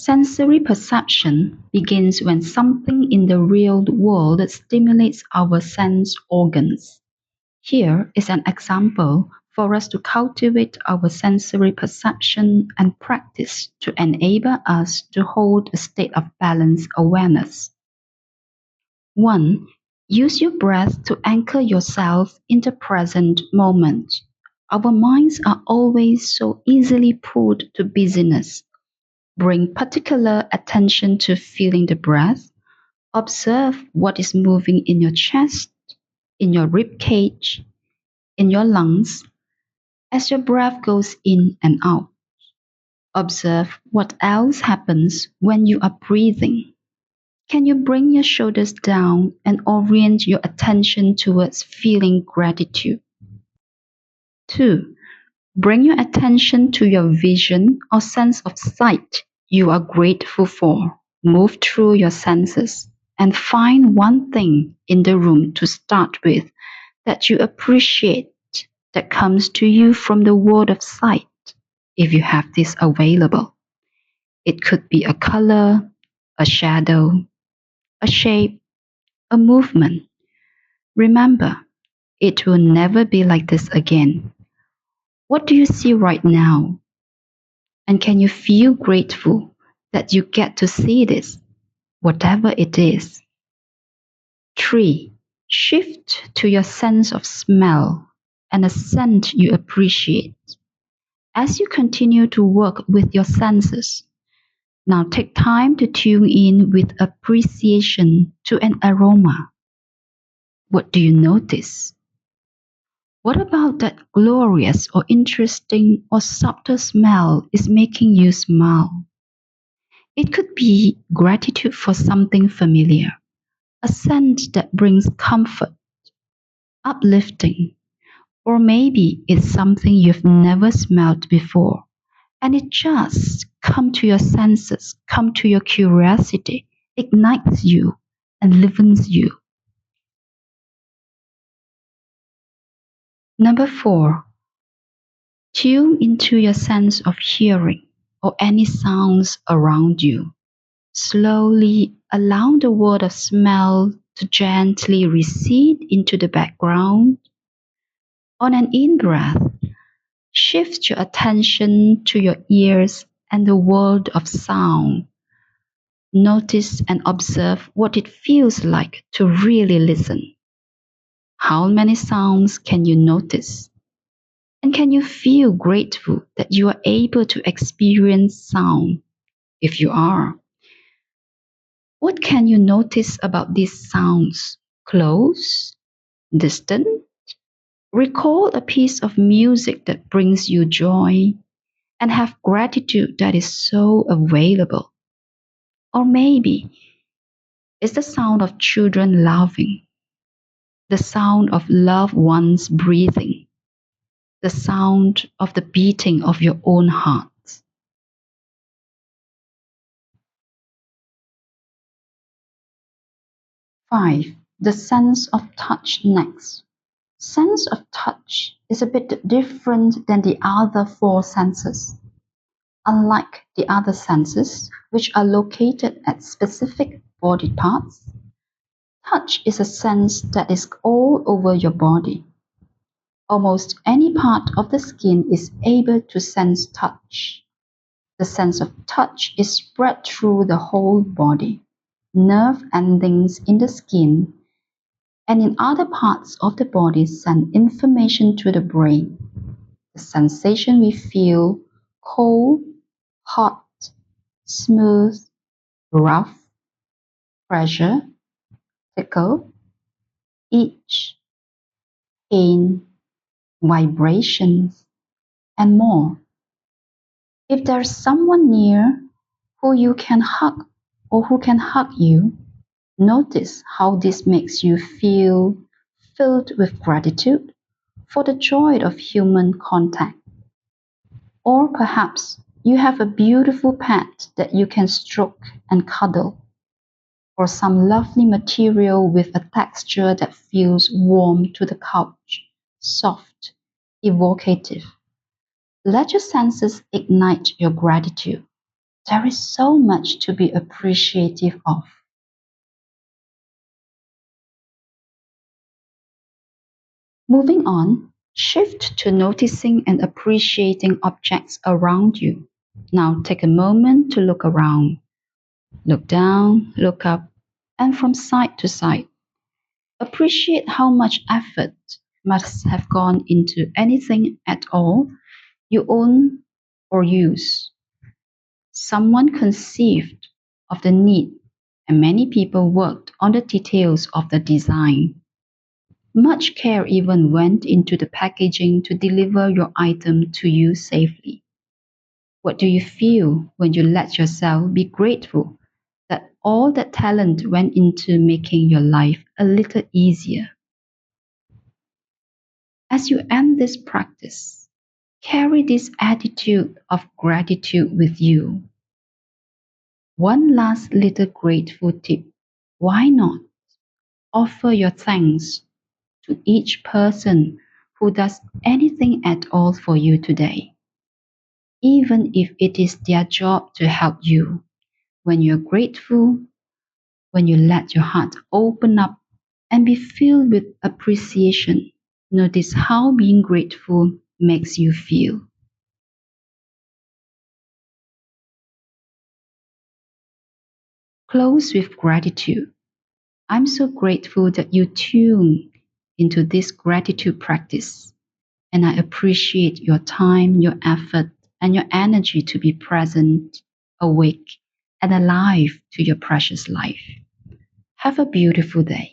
Sensory perception begins when something in the real world stimulates our sense organs. Here is an example for us to cultivate our sensory perception and practice to enable us to hold a state of balanced awareness. 1. Use your breath to anchor yourself in the present moment. Our minds are always so easily pulled to busyness. Bring particular attention to feeling the breath. Observe what is moving in your chest, in your rib cage, in your lungs as your breath goes in and out. Observe what else happens when you are breathing. Can you bring your shoulders down and orient your attention towards feeling gratitude? 2. Bring your attention to your vision or sense of sight you are grateful for. Move through your senses and find one thing in the room to start with that you appreciate that comes to you from the world of sight, if you have this available. It could be a color, a shadow, a shape, a movement. Remember, it will never be like this again. What do you see right now? And can you feel grateful that you get to see this, whatever it is? 3. Shift to your sense of smell and a scent you appreciate. As you continue to work with your senses, now take time to tune in with appreciation to an aroma. What do you notice? What about that glorious or interesting or subtle smell is making you smile? It could be gratitude for something familiar, a scent that brings comfort, uplifting, or maybe it's something you've never smelled before and it just come to your senses, come to your curiosity, ignites you and livens you. Number 4, tune into your sense of hearing or any sounds around you. Slowly allow the world of smell to gently recede into the background. On an in-breath, shift your attention to your ears and the world of sound. Notice and observe what it feels like to really listen. How many sounds can you notice? And can you feel grateful that you are able to experience sound? If you are, what can you notice about these sounds? Close? Distant? Recall a piece of music that brings you joy and have gratitude that is so available. Or maybe it's the sound of children laughing, the sound of loved ones breathing, the sound of the beating of your own heart. 5. The sense of touch next. Sense of touch is a bit different than the other 4 senses. Unlike the other senses, which are located at specific body parts, touch is a sense that is all over your body. Almost any part of the skin is able to sense touch. The sense of touch is spread through the whole body. Nerve endings in the skin and in other parts of the body send information to the brain. The sensation we feel: cold, hot, smooth, rough, pressure, tickle, itch, pain, vibrations, and more. If there's someone near who you can hug or who can hug you, notice how this makes you feel filled with gratitude for the joy of human contact. Or perhaps you have a beautiful pet that you can stroke and cuddle, or some lovely material with a texture that feels warm to the couch, soft, evocative. Let your senses ignite your gratitude. There is so much to be appreciative of. Moving on, shift to noticing and appreciating objects around you. Now take a moment to look around. Look down, look up, and from side to side. Appreciate how much effort must have gone into anything at all you own or use. Someone conceived of the need, and many people worked on the details of the design. Much care even went into the packaging to deliver your item to you safely. What do you feel when you let yourself be grateful that all that talent went into making your life a little easier? As you end this practice, carry this attitude of gratitude with you. One last little grateful tip. Why not offer your thanks to each person who does anything at all for you today, even if it is their job to help you? When you're grateful, when you let your heart open up and be filled with appreciation, notice how being grateful makes you feel. Close with gratitude. I'm so grateful that you tune into this gratitude practice, and I appreciate your time, your effort, and your energy to be present, awake, and alive to your precious life. Have a beautiful day.